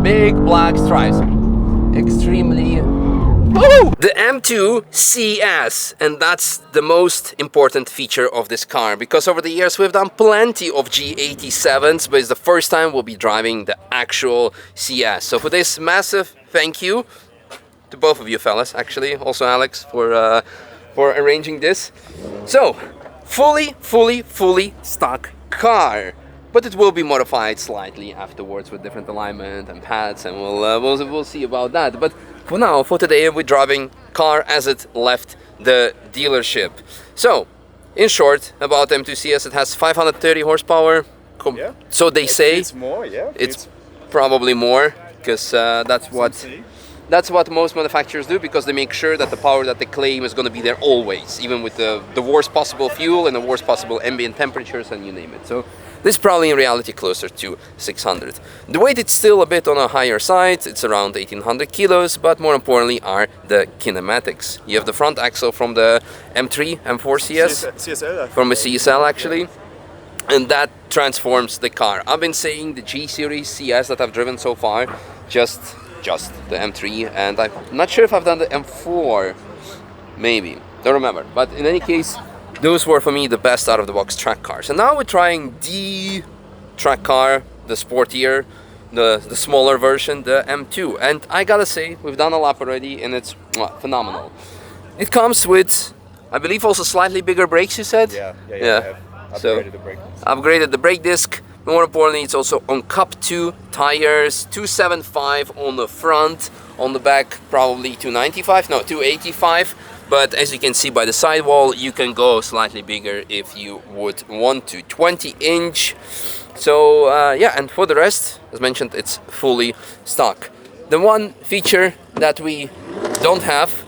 Big black stripes. Extremely. Woo! The M2 CS, and that's the most important feature of this car, because over the years we've done plenty of G87s, but it's the first time we'll be driving the actual CS. So for this, massive thank you to both of you fellas, actually, also Alex for arranging this. So, fully stock car. But it will be modified slightly afterwards with different alignment and pads, and we'll see about that. But for now, for today, we're driving car as it left the dealership. So, in short, about M2 CS, it has 530 horsepower. Yeah. So they say. It's more, yeah. It's probably more, because that's what most manufacturers do, because they make sure that the power that they claim is going to be there always, even with the worst possible fuel and the worst possible ambient temperatures and you name it. So this is probably in reality closer to 600. The weight is still a bit on a higher side, it's around 1800 kilos, but more importantly are the kinematics. You have the front axle from the M3, M4 CS, CSL, from a CSL actually, and that transforms the car. I've been saying the G series CS that I've driven so far, just the M3, and I'm not sure if I've done the M4, maybe, don't remember, but in any case, those were for me the best out of the box track cars. And now we're trying the track car, the sportier, the smaller version, the M2, and I gotta say, we've done a lap already and it's phenomenal. It comes with, I believe, also slightly bigger brakes, you said? Yeah. So, upgraded the brake disc. Upgraded the brake disc. More importantly, it's also on Cup 2 tires, 275 on the front, on the back probably 285, but as you can see by the sidewall, you can go slightly bigger if you would want to, 20-inch. So yeah, and for the rest, as mentioned, it's fully stock. The one feature that we don't have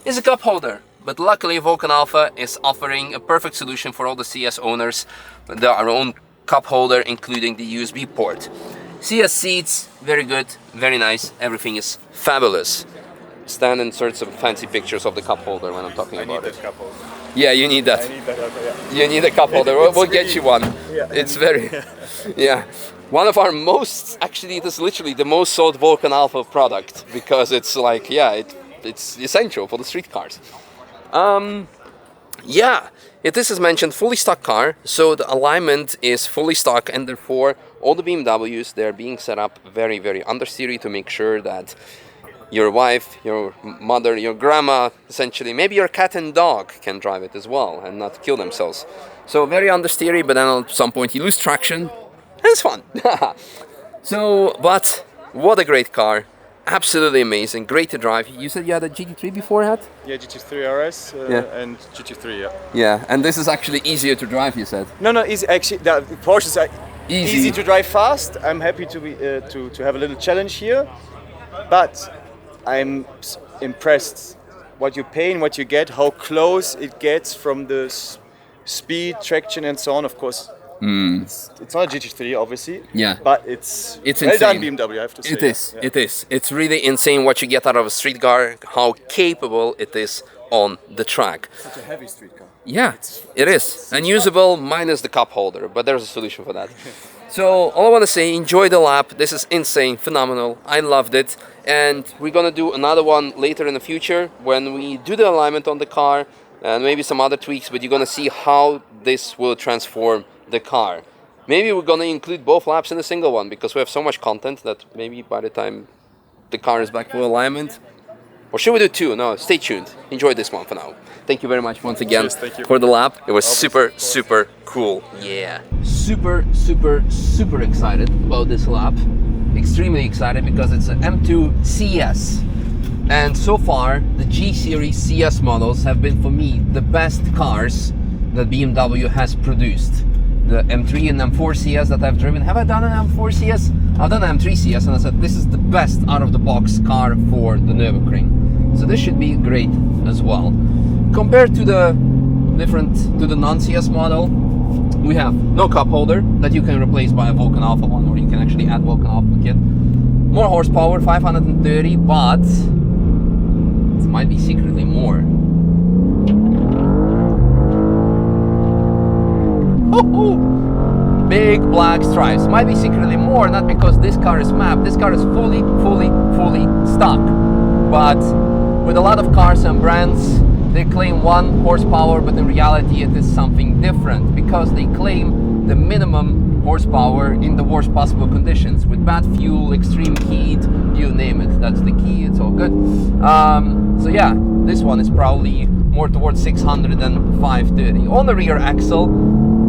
is a cup holder. But luckily, VULCAN ALPHA is offering a perfect solution for all the CS owners. Their own cup holder, including the USB port. CS seats, very good, very nice, everything is fabulous. Stan inserts some fancy pictures of the cup holder when I'm talking about it. Cup holder. Yeah, you need that. I need that, yeah. You need a cup holder, we'll get you one. Yeah. It's very, yeah. One of our most, actually it is literally the most sold VULCAN ALPHA product, because it's like, yeah, it's essential for the street cars. Yeah, it is, as mentioned, fully stock car, so the alignment is fully stock, and therefore all the BMWs, they're being set up very, very understeery to make sure that your wife, your mother, your grandma, essentially, maybe your cat and dog can drive it as well and not kill themselves. So very understeery, but then at some point you lose traction, and it's fun. So, but what a great car. Absolutely amazing, great to drive. You said you had a GT3 before, had? Yeah, GT3 RS and GT3, yeah. Yeah, and this is actually easier to drive, you said? No, easy. Actually, the Porsches are Easy. easy to drive fast. I'm happy to be to have a little challenge here, but I'm impressed what you pay and what you get, how close it gets from the speed, traction, and so on. Of course. It's not a GT3, obviously. Yeah. But it's well insane. done, BMW, I have to say. It is. Yeah. It is. It's really insane what you get out of a street car, how capable it is on the track. Such a heavy street car. Yeah, it is. Unusable minus the cup holder, but there's a solution for that. So all I want to say, enjoy the lap. This is insane, phenomenal. I loved it. And we're going to do another one later in the future when we do the alignment on the car and maybe some other tweaks, but you're going to see how this will transform the car. Maybe we're gonna include both laps in a single one, because we have so much content that maybe by the time the car is back for alignment, or should we do two? No, stay tuned. Enjoy this one for now. Thank you very much once again for the lap. It was super cool. Yeah. Super excited about this lap. Extremely excited because it's an M2 CS. And so far, the G series CS models have been for me the best cars that BMW has produced. The M3 and M4 CS that I've driven. Have I done an M4 CS? I've done an M3 CS, and I said this is the best out of the box car for the Nürburgring. So this should be great as well. Compared to the non-CS model, we have no cup holder that you can replace by a VULCAN ALPHA one, or you can actually add VULCAN ALPHA kit. More horsepower, 530, but it might be secretly more. big black stripes. Might be secretly more, not because this car is mapped. This car is fully stock. But with a lot of cars and brands, they claim 1 horsepower, but in reality it is something different, because they claim the minimum horsepower in the worst possible conditions, with bad fuel, extreme heat, you name it. That's the key, it's all good. So yeah, this one is probably more towards 600 than 530. On the rear axle,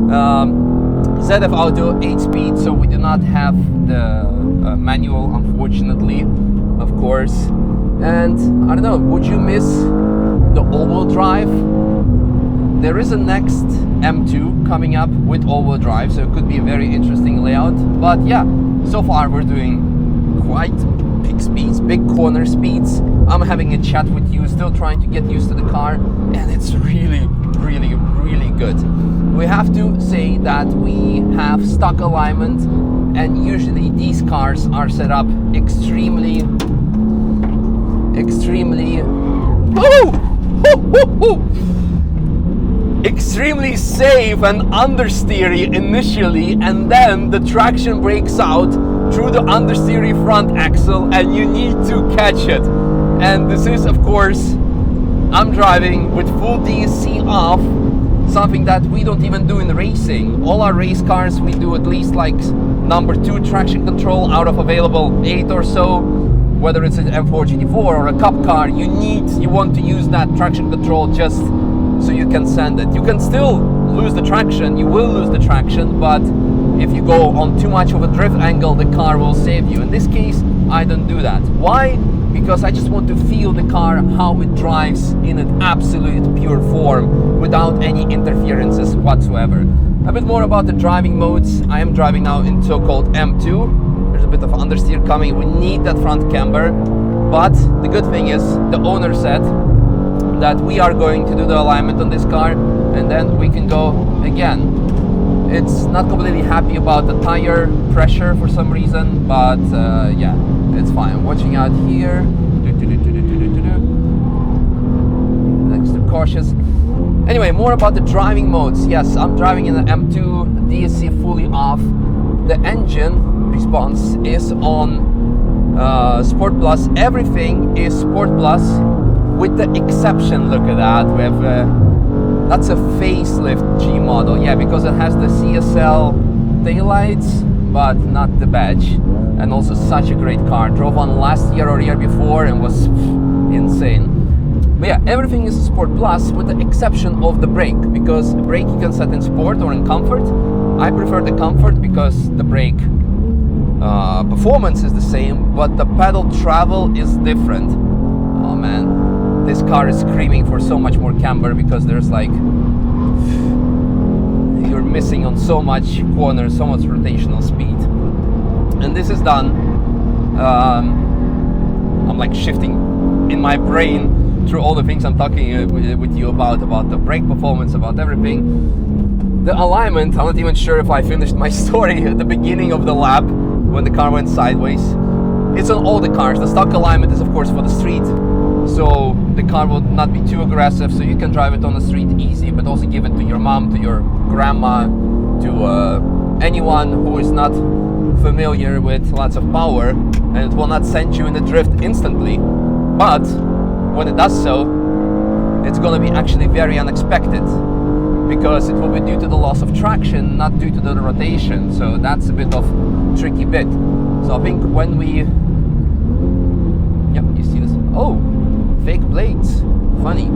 ZF Auto 8-speed, so we do not have the manual, unfortunately, of course. And I don't know, would you miss the all-wheel drive? There is a next M2 coming up with all-wheel drive, so it could be a very interesting layout. But yeah, so far we're doing quite big speeds, big corner speeds. I'm having a chat with you, still trying to get used to the car, and it's really good. We have to say that we have stock alignment, and usually these cars are set up extremely extremely safe and understeery initially, and then the traction breaks out through the understeery front axle and you need to catch it. And this is, of course, I'm driving with full DSC off, something that we don't even do in racing. All our race cars, we do at least like number 2 traction control out of available 8 or so. Whether it's an M4 GT4 or a cup car, you want to use that traction control just so you can send it. You can still lose the traction, you will lose the traction, but if you go on too much of a drift angle, the car will save you. In this case, I don't do that. Why? Because I just want to feel the car, how it drives in an absolute pure form without any interferences whatsoever. A bit more about the driving modes. I am driving now in so-called M2. There's a bit of understeer coming. We need that front camber, but the good thing is the owner said that we are going to do the alignment on this car, and then we can go again. It's not completely happy about the tire pressure for some reason, but yeah, it's fine. Watching out here. Extra cautious. Anyway, more about the driving modes. Yes, I'm driving in an M2 DSC fully off. The engine response is on Sport Plus. Everything is Sport Plus, with the exception, look at that, we have that's a facelift G model, yeah, because it has the CSL taillights but not the badge. And also such a great car. Drove one last year or year before and was insane. But yeah, everything is Sport Plus with the exception of the brake, because brake you can set in sport or in comfort. I prefer the comfort because the brake performance is the same, but the pedal travel is different. Oh man, this car is screaming for so much more camber, because there's like, you're missing on so much corners, so much rotational speed. And this is done. I'm like shifting in my brain through all the things I'm talking with you about the brake performance, about everything. The alignment, I'm not even sure if I finished my story at the beginning of the lap when the car went sideways. It's on all the cars. The stock alignment is of course for the street, so the car will not be too aggressive, so you can drive it on the street easy, but also give it to your mom, to your grandma, to anyone who is not familiar with lots of power, and it will not send you in the drift instantly. But when it does so, it's going to be actually very unexpected, because it will be due to the loss of traction, not due to the rotation. So that's a bit of tricky bit. So I think when we, yeah, you see this? Oh, fake plates. Funny,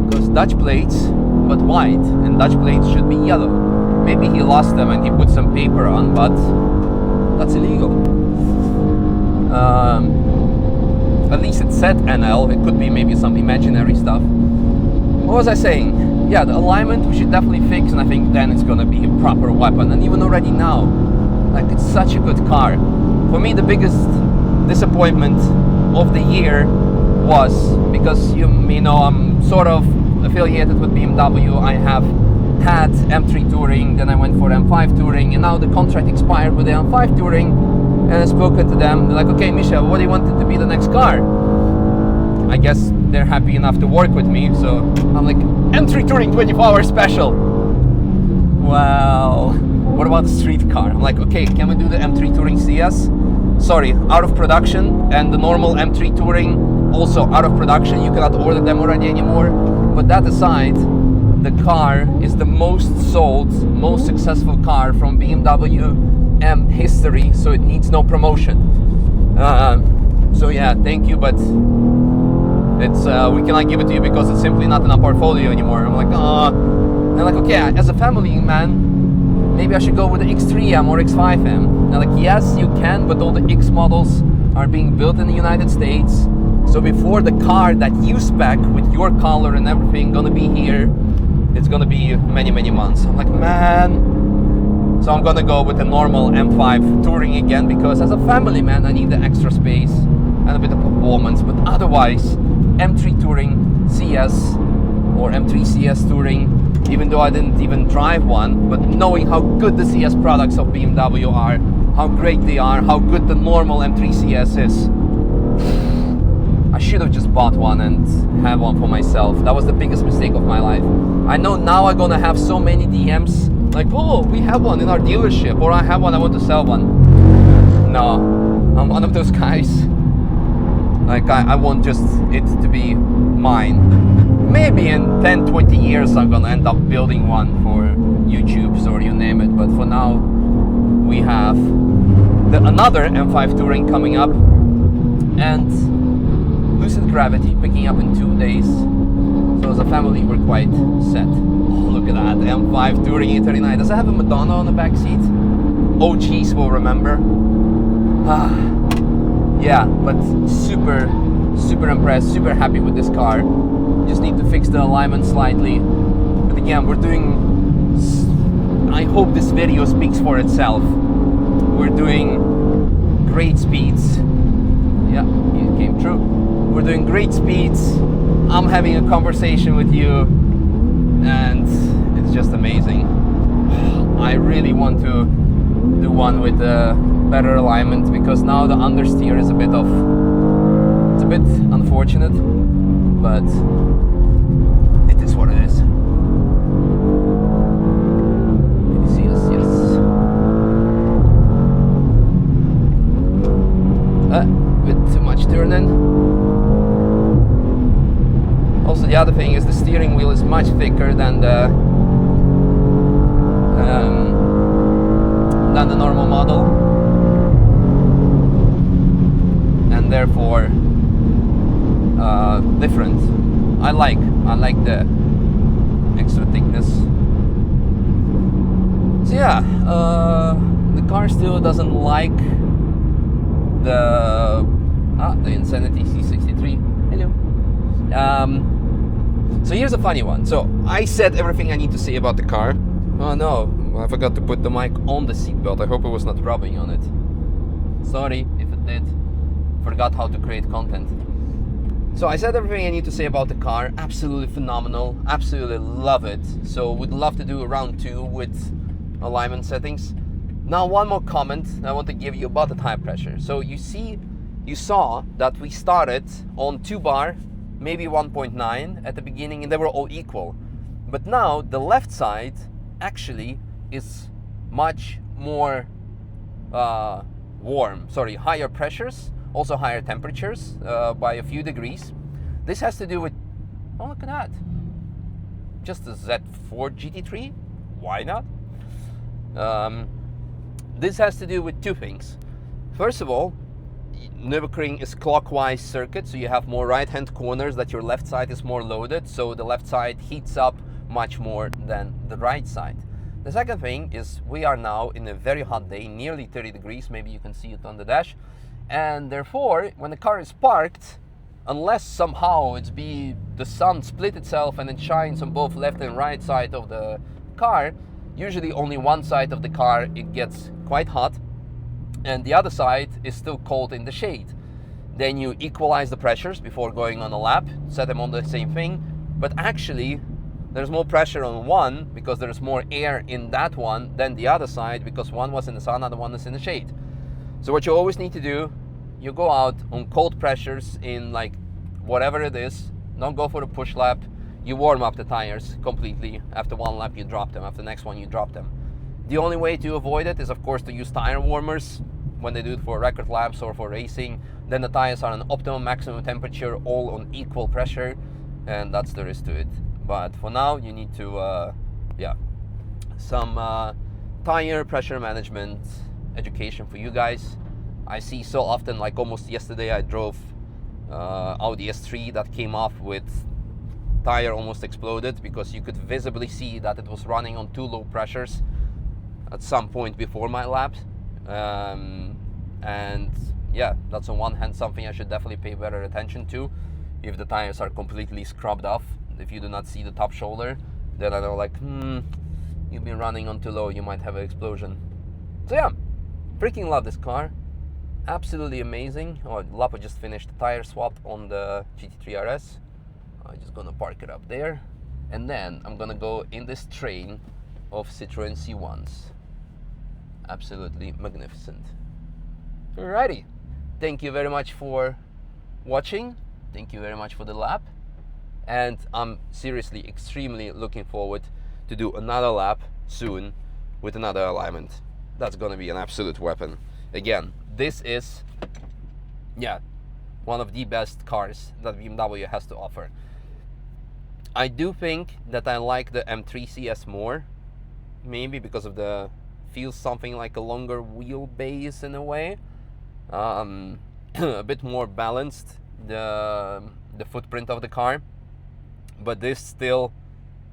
because Dutch plates, but white, and Dutch plates should be yellow. Maybe he lost them and he put some paper on, but that's illegal. At least it said NL. It could be maybe some imaginary stuff. What was I saying? Yeah, the alignment we should definitely fix, and I think then it's gonna be a proper weapon. And even already now, like, it's such a good car. For me, the biggest disappointment of the year was, because you know I'm sort of affiliated with BMW. I have had M3 Touring, then I went for M5 Touring, and now the contract expired with the M5 Touring, and I spoken to them. They're like, okay, Misha, what do you want it to be the next car? I guess they're happy enough to work with me, so I'm like, M3 Touring 24-hour special. Well, what about the street car? I'm like, okay, can we do the M3 Touring CS? Sorry, out of production, and the normal M3 Touring also out of production. You cannot order them already anymore. But that aside, the car is the most sold, most successful car from BMW M history, so it needs no promotion. So yeah, thank you, but it's we cannot give it to you because it's simply not in our portfolio anymore. I'm like, I'm like, okay, as a family man, maybe I should go with the X3M or X5M. They're like, yes, you can, but all the X models are being built in the United States. So before the car that you spec with your color and everything gonna be here, it's gonna be many, many months. I'm like, man. So I'm gonna go with the normal M5 Touring again, because as a family man, I need the extra space and a bit of performance. But otherwise, M3 Touring CS or M3 CS Touring, even though I didn't even drive one, but knowing how good the CS products of BMW are, how great they are, how good the normal M3 CS is, I should have just bought one and have one for myself. That was the biggest mistake of my life. I know now I'm gonna have so many DMs like, oh, we have one in our dealership, or I have one, I want to sell one. No, I'm one of those guys. Like, I want just it to be mine. Maybe in 10, 20 years I'm gonna end up building one for YouTube's or you name it, but for now we have another M5 Touring coming up, and Lucid Gravity picking up in 2 days. So as a family we're quite set. Oh, look at that, M5 Touring E39. Does it have a Madonna on the back seat? OGs will remember. Yeah, but super impressed, super happy with this car. Just need to fix the alignment slightly. But again, we're doing, I hope this video speaks for itself. We're doing great speeds. Yeah, it came true. We're doing great speeds. I'm having a conversation with you, and it's just amazing. I really want to do one with better alignment, because now the understeer is a bit unfortunate, but it is what it is. Can you see us? Yes. Bit too much turning. Also, the other thing is the steering wheel is much thicker than the normal model, and therefore different. I like the extra thickness. So yeah, the car still doesn't like the Insanity C63. Hello. So here's a funny one. So I said everything I need to say about the car. Oh no, I forgot to put the mic on the seatbelt. I hope it was not rubbing on it. Sorry if it did. Forgot how to create content. So I said everything I need to say about the car. Absolutely phenomenal. Absolutely love it. So would love to do a round 2 with alignment settings. Now one more comment I want to give you about the tire pressure. So you saw that we started on 2 bar, maybe 1.9 at the beginning, and they were all equal. But now the left side actually is much more higher pressures, also higher temperatures by a few degrees. This has to do with, oh look at that, just a Z4 GT3, why not? This has to do with 2 things. First of all, Nürburgring is clockwise circuit, so you have more right-hand corners, that your left side is more loaded, so the left side heats up much more than the right side. The second thing is we are now in a very hot day, nearly 30 degrees, maybe you can see it on the dash, and therefore when the car is parked, unless somehow the sun split itself and it shines on both left and right side of the car, usually only one side of the car it gets quite hot, and the other side is still cold in the shade. Then you equalize the pressures before going on a lap, set them on the same thing, but actually there's more pressure on one because there's more air in that one than the other side, because one was in the sun, other one is in the shade. So what you always need to do, you go out on cold pressures in like whatever it is, don't go for a push lap, you warm up the tires completely. After one lap you drop them, after the next one you drop them. The only way to avoid it is of course to use tire warmers when they do it for record laps or for racing. Then the tires are on optimum maximum temperature, all on equal pressure, and that's the risk to it. But for now you need to some tire pressure management education for you guys. I see so often, like almost yesterday I drove Audi S3 that came off with tire almost exploded because you could visibly see that it was running on too low pressures at some point before my lap. And yeah, that's on one hand something I should definitely pay better attention to. If the tires are completely scrubbed off, if you do not see the top shoulder, then I know like, you've been running on too low, you might have an explosion. So yeah, freaking love this car. Absolutely amazing. Oh, Lapo just finished the tire swap on the GT3 RS. I'm just gonna park it up there. And then I'm gonna go in this train of Citroën C1s. Absolutely magnificent. Alrighty. Thank you very much for watching. Thank you very much for the lap. And I'm seriously extremely looking forward to do another lap soon with another alignment. That's gonna be an absolute weapon. Again, this is, yeah, one of the best cars that BMW has to offer. I do think that I like the M2 CS more, maybe because of the, feels something like a longer wheelbase in a way, a bit more balanced, the footprint of the car, but this still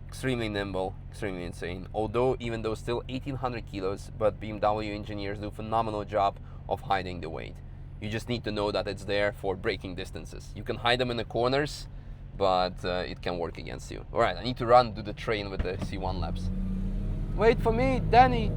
extremely nimble, extremely insane. Although, even though still 1800 kilos, but BMW engineers do a phenomenal job of hiding the weight. You just need to know that it's there for braking distances. You can hide them in the corners, but it can work against you. All right, I need to run to the train with the C1 laps. Wait for me, Danny.